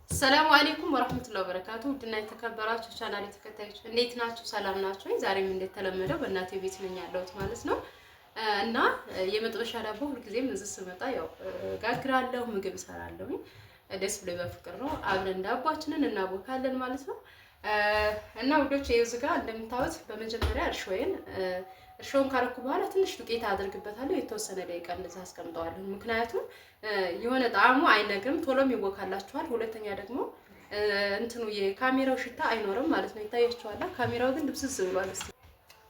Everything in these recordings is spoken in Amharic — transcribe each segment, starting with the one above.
ሰላም አለይኩም ወራህመቱላሂ ወበረካቱ። ውድና የተከበራችሁ ቻናሌ ተከታዮች እንዴት ናችሁ? ሰላም ናችሁ? ዛሬም እንደተለመደው በእናቴ ቤት ነኝ ያለሁት ማለት ነው። እና የመጥበሻ ዳቦ ሁልጊዜም እዚህ ስመጣ ያው ጋግራለሁ፣ ምግብ እሰራለሁ። ደስ ብሎ በፍቅር ነው። አብረን ዳቦአችንን እናቦካለን ማለት ነው። እና ውዶች እዚህ ጋር እንደምታዩት በመጀመሪያ እርሾውን ካረኩ በኋላ ትንሽ ዱቄት አድርግበታለሁ። የተወሰነ ደቂቃ እንደዛ አስቀምጠዋለሁ። ምክንያቱም የሆነ ጣዕሙ አይነግርም፣ ቶሎም ይወካላችኋል። ሁለተኛ ደግሞ እንትኑ የካሜራው ሽታ አይኖርም ማለት ነው። ይታያችኋል። ካሜራው ግን ድብስስ ብሏል። እስቲ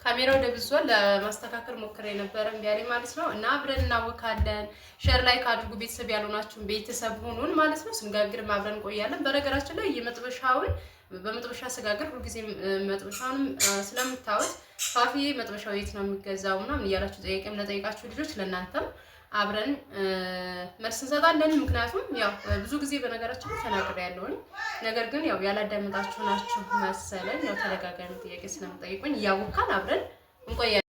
ካሜራው ደብዝዟል። ለማስተካከል ሞክሬ ነበረ እምቢ አለኝ ማለት ነው። እና አብረን እናወካለን። ሼር ላይክ አድርጉ። ቤተሰብ ያልሆናችሁን ቤተሰብ ሆኑን ማለት ነው። ስንጋግርም አብረን እንቆያለን። በነገራችን ላይ በመጥበሻ ስጋግር ሁልጊዜ መጥበሻውንም ስለምታዩት ፋፊ መጥበሻው የት ነው የሚገዛው ምናምን እያላችሁ ጠይቄም ለጠይቃችሁ ልጆች ለእናንተም አብረን መልስ እንሰጣለን። ምክንያቱም ያው ብዙ ጊዜ በነገራችን ተናግሬያለሁኝ፣ ነገር ግን ያው ያላዳመጣችሁ ናችሁ መሰለኝ። ያው ተደጋጋሚ ጥያቄ ስለምጠይቁኝ እያወካን አብረን እንቆያለን።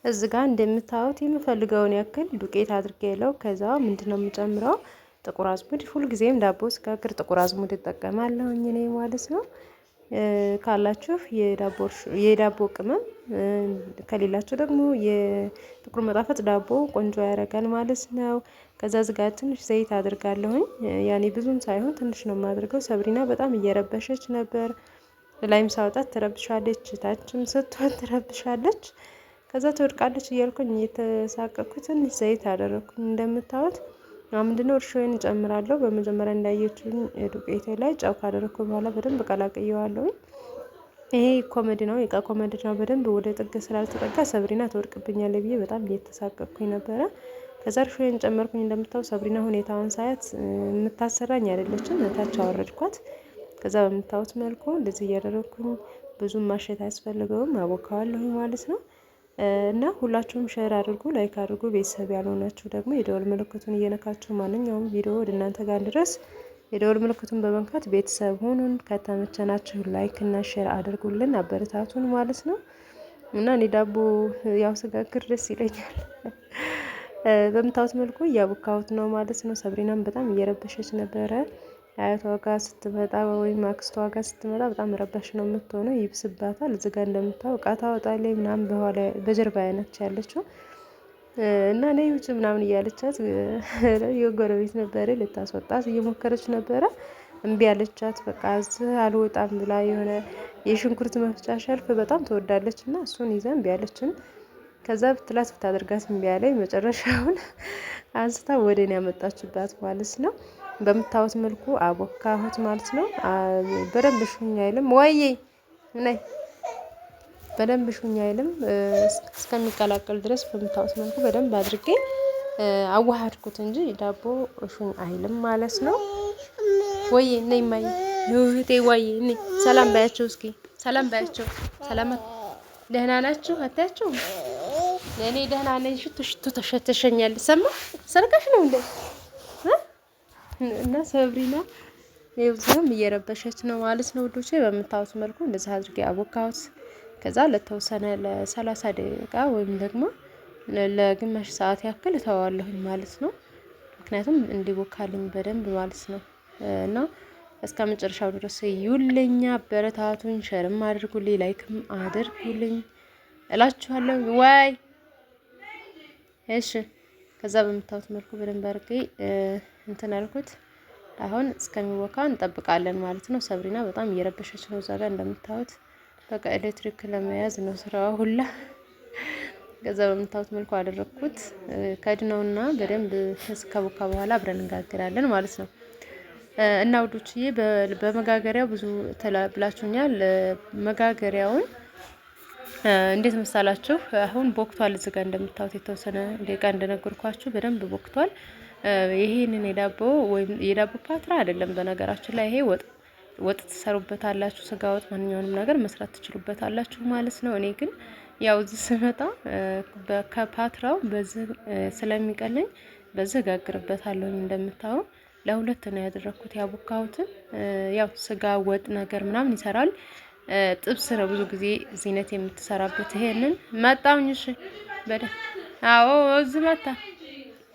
እዚህ ጋር እንደምታዩት የምፈልገውን ያክል ዱቄት አድርጌለው ከዛ ምንድነው የምጨምረው ጥቁር አዝሙድ። ሁልጊዜም ዳቦ ስጋግር ጥቁር አዝሙድ እጠቀማለሁኝ እኔ ማለት ነው። ካላችሁ የዳቦ ቅመም ከሌላችሁ ደግሞ የጥቁር መጣፈጥ ዳቦ ቆንጆ ያደርጋል ማለት ነው። ከዛ ዝጋ ትንሽ ዘይት አድርጋለሁኝ። ያኔ ብዙም ሳይሆን ትንሽ ነው የማድርገው። ሰብሪና በጣም እየረበሸች ነበር። ላይም ሳውጣት ትረብሻለች፣ ታችም ስትሆን ትረብሻለች። ከዛ ትወድቃለች እያልኩኝ እየተሳቀቅኩ ትንሽ ዘይት አደረኩኝ። እንደምታዩት ምንድነው እርሾዬን እጨምራለሁ። በመጀመሪያ እንዳየችኝ ዱቄቴ ላይ ጨው ካደረኩ በኋላ በደንብ ቀላቅየዋለሁ። ይሄ ኮመድ ነው፣ የቃ ኮመድ ነው። በደንብ ወደ ጥግ ስላልተጠጋ ሰብሪና ትወድቅብኛለች ብዬ በጣም እየተሳቀቅኩኝ ነበረ። ከዛ እርሾዬን ጨመርኩኝ። እንደምታው ሰብሪና ሁኔታውን ሳያት የምታሰራኝ አይደለችም። ታች አወረድኳት። ከዛ በምታዩት መልኩ እንደዚህ እያደረኩኝ ብዙም ማሸት አያስፈልገውም፣ አቦካዋለሁ ማለት ነው። እና ሁላችሁም ሼር አድርጉ፣ ላይክ አድርጉ። ቤተሰብ ያልሆናችሁ ደግሞ የደወል ምልክቱን እየነካችሁ ማንኛውም ቪዲዮ ወደ እናንተ ጋር ድረስ የደወል ምልክቱን በመንካት ቤተሰብ ሁኑን። ከተመቸናችሁ ላይክ እና ሼር አድርጉልን፣ አበረታቱን ማለት ነው። እና እኔ ዳቦ ያው ስጋግር ደስ ይለኛል። በምታዩት መልኩ እያቦካሁት ነው ማለት ነው። ሰብሪናም በጣም እየረበሸች ነበረ። አያቷ ጋር ስትመጣ ወይም አክስቷ ጋር ስትመጣ በጣም ረባሽ ነው የምትሆነው፣ ይብስባታል። እዚህ ጋር እንደምታው እቃ ታወጣለች ምናምን በኋላ በጀርባ አይነች ያለችው እና ነይ ውጭ ምናምን እያለቻት የጎረቤት ነበረ ልታስወጣት እየሞከረች ነበረ። እምቢ አለቻት። በቃ እዚህ አልወጣም ብላ የሆነ የሽንኩርት መፍጫ ሸልፍ በጣም ትወዳለች እና እሱን ይዛ እምቢ አለችን። ከዛ ብትላት ብታደርጋት እምቢ አለኝ። መጨረሻውን አንስታ ወደ እኔ ያመጣችባት ማለት ነው። በምታዩት መልኩ አቦካሁት ማለት ነው። በደንብ ሹኝ አይልም ወይ ነይ፣ በደንብ ሹኝ አይልም እስከሚቀላቀል ድረስ በምታዩት መልኩ በደንብ አድርጌ አዋሃድኩት እንጂ ዳቦ ሹኝ አይልም ማለት ነው። ወይ ነይ ማይ እህቴ፣ ወይ ነይ ሰላም ባያቸው፣ እስኪ ሰላም ባያቸው። ሰላም ደህና ናችሁ? አታያችሁ? ለኔ ደህና ነኝ። ሽቱ ተሸተሸኛል። ሰማ ሰርቀሽ ነው እንዴ? እና ሰብሪና ይኸውም እየረበሸች ነው ማለት ነው ውዶቼ። በምታዩት መልኩ እንደዚህ አድርጌ አቦካሁት። ከዛ ለተወሰነ ለ30 ደቂቃ ወይም ደግሞ ለግማሽ ሰዓት ያክል እተዋለሁኝ ማለት ነው። ምክንያቱም እንዲቦካልኝ በደንብ ማለት ነው። እና እስከ መጨረሻው ድረስ ይውልኛ፣ አበረታቱኝ፣ ሸርም አድርጉልኝ፣ ላይክም አድርጉልኝ እላችኋለሁ። ወይ እሺ። ከዛ በምታዩት መልኩ በደንብ አድርጌ እንትን አልኩት። አሁን እስከሚቦካ እንጠብቃለን ማለት ነው። ሰብሪና በጣም እየረበሸች ነው እዛ ጋር እንደምታዩት። በቃ ኤሌክትሪክ ለመያዝ ነው ስራዋ ሁላ። ከዛ በምታዩት መልኩ አደረኩት። ከድነውና በደንብ ከቦካ በኋላ አብረን እንጋግራለን ማለት ነው። እና ውዶችዬ በመጋገሪያው ብዙ ብላችሁኛል። መጋገሪያውን እንዴት መሳላችሁ? አሁን ቦክቷል። እዚህ ጋር እንደምታዩት የተወሰነ ደቂቃ እንደነገርኳችሁ በደንብ ቦክቷል። ይሄንን የዳቦ ፓትራ አይደለም በነገራችን ላይ። ይሄ ወጥ ትሰሩበታላችሁ፣ ስጋ ወጥ፣ ማንኛውንም ነገር መስራት ትችሉበታላችሁ ማለት ነው። እኔ ግን ያው እዚህ ስመጣ ከፓትራው በዚህ ስለሚቀለኝ በዚህ ጋግርበታለሁ። እንደምታዩ ለሁለት ነው ያደረኩት ያቦካሁትን። ያው ስጋ ወጥ ነገር ምናምን ይሰራል። ጥብስ ነው ብዙ ጊዜ ዚነት የምትሰራበት። ይሄንን መጣውኝ። እሺ በደንብ አዎ፣ እዚህ መጣ።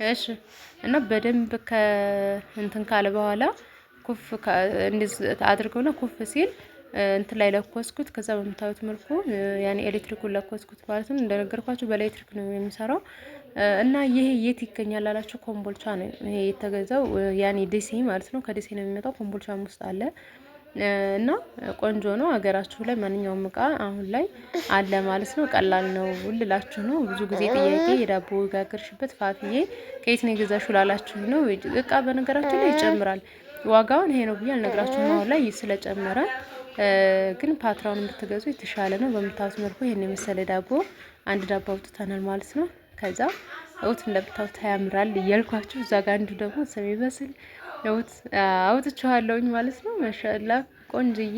እሺ እና በደንብ ከእንትን ካለ በኋላ ኩፍ እንደዚህ አድርገውና ኩፍ ሲል እንትን ላይ ለኮስኩት። ከዛ በምታዩት መልኩ ያኔ ኤሌክትሪኩን ለኮስኩት ማለት ነው። እንደነገርኳችሁ በኤሌክትሪክ ነው የሚሰራው። እና ይሄ የት ይገኛል አላችሁ? ኮምቦልቻ ነው ይሄ የተገዛው፣ ያኔ ደሴ ማለት ነው። ከደሴ ነው የሚመጣው። ኮምቦልቻም ውስጥ አለ እና ቆንጆ ነው። ሀገራችሁ ላይ ማንኛውም እቃ አሁን ላይ አለ ማለት ነው። ቀላል ነው ልላችሁ ነው። ብዙ ጊዜ ጥያቄ የዳቦ ጋገርሽበት ፋፍዬ ከየት ነው የገዛሽው ላላችሁ ነው። እቃ በነገራችን ላይ ይጨምራል። ዋጋውን ይሄ ነው ብዬ አልነግራችሁም አሁን ላይ ስለጨመረ፣ ግን ፓትራውን ብትገዙ የተሻለ ነው። በምታዩት መልኩ ይሄን የመሰለ ዳቦ አንድ ዳቦ አውጥተናል ማለት ነው። ከዛ እውት እንደምታዩት ያምራል እያልኳችሁ እዛ ጋር አንዱ ደግሞ ስለሚበስል እውት አውጥቼዋለሁኝ ማለት ነው። ማሻአላ ቆንጅዬ፣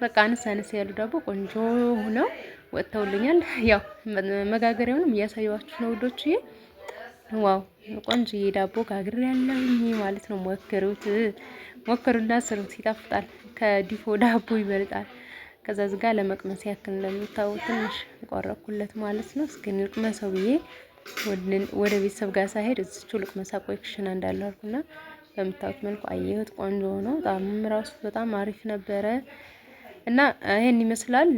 በቃ አነስ አነስ ያሉ ዳቦ ቆንጆ ሆነው ወጥተውልኛል። ያው መጋገሪያውንም እያሳየዋችሁ ነው ውዶችዬ። ዋው ቆንጅዬ ዳቦ ጋግሬያለሁኝ ማለት ነው። ሞክሩና ስሩት፣ ይጣፍጣል። ከዲፎ ዳቦ ይበልጣል። ከዛ ዝጋ ለመቅመስ ያክል እንደምታው ትንሽ ቆረኩለት ማለት ነው። እስኪ ልቅመሰው ብዬ ወደ ቤተሰብ ጋር ሳሄድ እዚቹ ልቅመሳ ቆይ ክሽና እንዳለው አልኩና በምታዩት መልኩ አየሁት። ቆንጆ ነው። ጣዕሙም ራሱ በጣም አሪፍ ነበረ እና ይሄን ይመስላል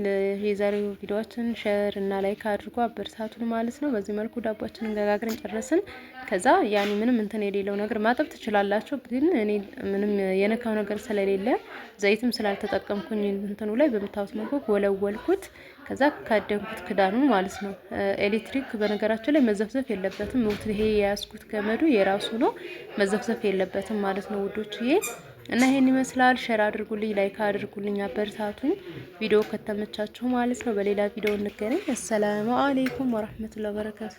የዛሬው ቪዲዮአችን። ሼር እና ላይክ አድርጎ አበረታቱን ማለት ነው። በዚህ መልኩ ዳቦአችንን ጋጋግረን ጨረስን። ከዛ ያኔ ምንም እንትን የሌለው ነገር ማጠብ ትችላላችሁ፣ ግን እኔ ምንም የነካው ነገር ስለሌለ ዘይትም ስላልተጠቀምኩኝ እንትኑ ላይ በምታዩት መልኩ ወለወልኩት። ከዛ ካደንኩት ክዳኑን ማለት ነው። ኤሌክትሪክ በነገራችን ላይ መዘፍዘፍ የለበትም። ይሄ የያዝኩት ገመዱ የራሱ ነው፣ መዘፍዘፍ የለበትም ማለት ነው ውዶችዬ። እና ይሄን ይመስላል። ሼር አድርጉልኝ፣ ላይክ አድርጉልኝ፣ አበረታቱኝ ቪዲዮ ከተመቻችሁ ማለት ነው። በሌላ ቪዲዮ እንገናኝ። አሰላሙ አለይኩም ወራህመቱላሂ ወበረካቱ።